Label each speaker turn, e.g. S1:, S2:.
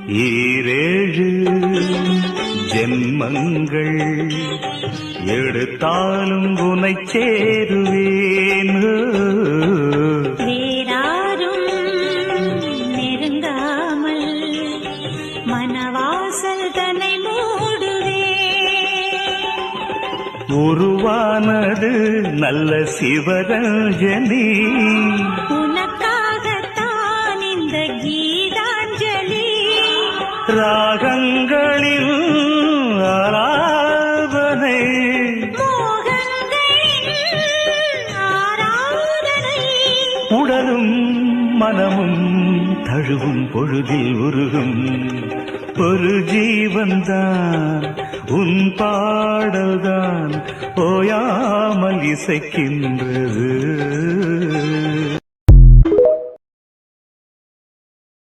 S1: ஈரேழு ஜென்மங்கள் எடுத்தாலும் உனை சேருவேன்.
S2: வேறாரும் நெருங்காமல் மனவாசல் தன்னை மூடுவே.
S1: உருவானது நல்ல சிவரஞ்சனி,
S2: உனக்காகத்தான் இந்த கீதாஞ்சலி.
S1: ராகங்களில் ஆராதனை,
S2: மோகங்களின் ஆராதனை.
S1: உடலும் மனமும் தழுவும் பொழுதில் உருகும் ஒரு ஜீவன்தான் உன் பாடல்தான் ஓயாமல் இசைக்கின்றது.